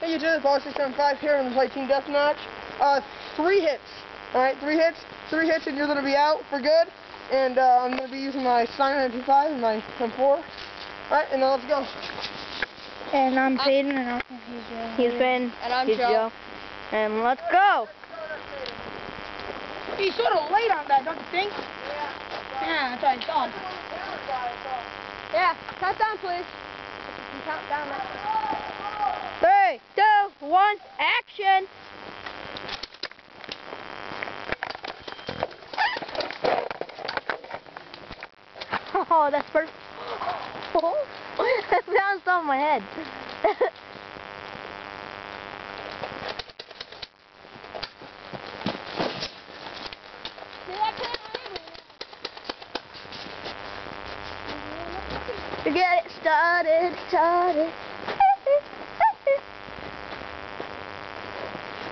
Hey, you did Ball 675 here on the play Team Deathmatch. 3 hits. Alright, 3 hits. 3 hits and you're going to be out for good. And I'm going to be using my CYMA MP5 and my M4. Alright, and now let's go. And I'm Payden, and he's Ben. And I'm Joe. And let's go. He's sort of late on that, don't you think? Yeah, that's what I thought. Yeah, count down, please. You count down. 3, 2, 1, action! Oh, that's perfect. Oh, that bounced off my head. To get it started.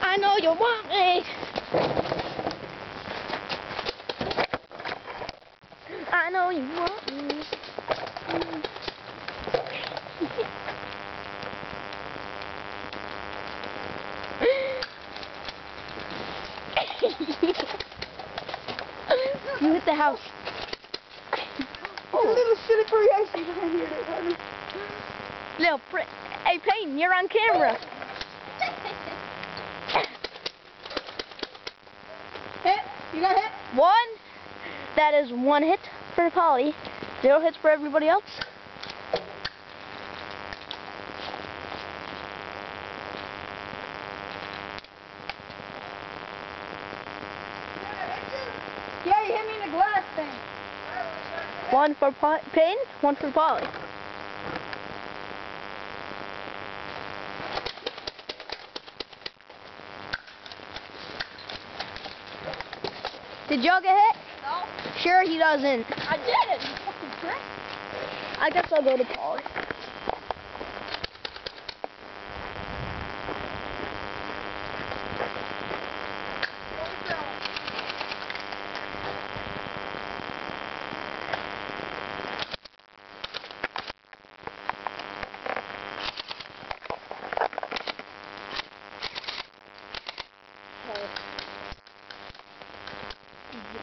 I know you want me. I know you want me. You hit the house. Oh, little silly pretty icy behind here. Little prick. Hey, Payden, you're on camera. Hit? You got hit? 1. That is 1 hit for Polly. 0 hits for everybody else. Yeah, you hit me in the glass thing. 1 for Payden, 1 for Polly. Did Joe get hit? No. Sure he doesn't. I did it, you fucking prick. I guess I'll go to Polly.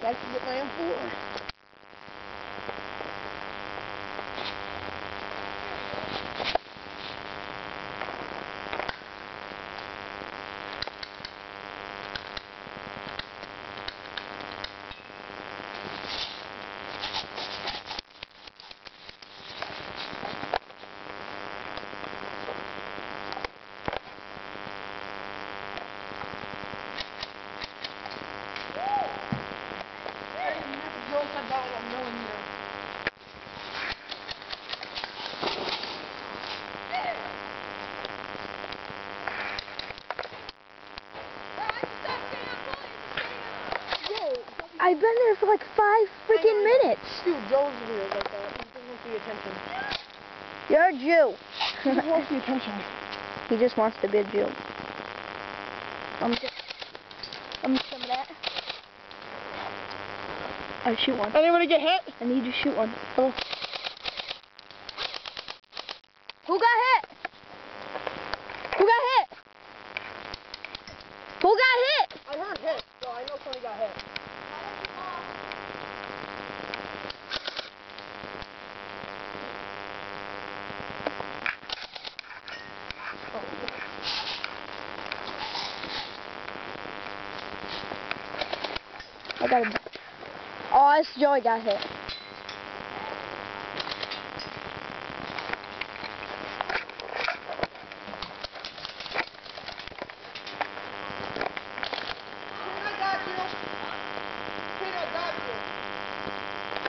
I can get my M4. I've been there for like 5 freaking minutes. Dude, Joe's weird like that. He just wants the attention. You're a Jew. He just wants the attention. He just wants to be a Jew. Some of that. I shoot one. Anybody get hit? I need to shoot one. Oh. Who got hit? Who got hit? Who got hit? I heard hit, so I know somebody got hit. I got him. Oh, this Joey got hit.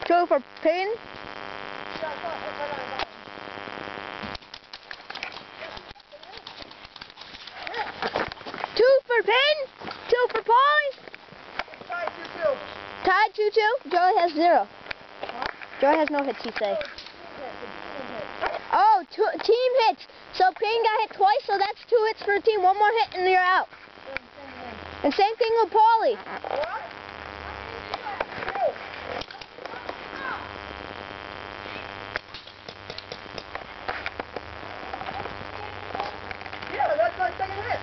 Joe for Payden. 2 for Payden. 2 for Polly. Tied 2-2. Joey has 0. Joey has no hits, you say. Oh, team hits. So Payden got hit twice, so that's 2 hits for a team. 1 more hit and you're out. And same thing with Polly. Yeah, that's not my second hit.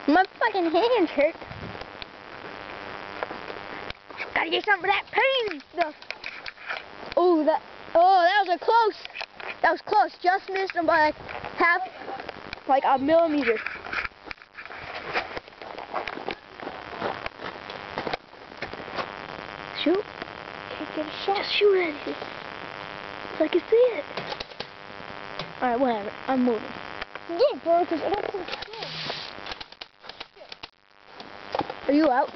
My fucking hands hurt. Gotta get some of that pain stuff. Oh, that was a close. That was close. Just missed him by like half, like a millimeter. Shoot. Can't get a shot. Just shoot at it. So I can see it. Alright, whatever. I'm moving. Yeah, bro, because I don't think it's. Are you out?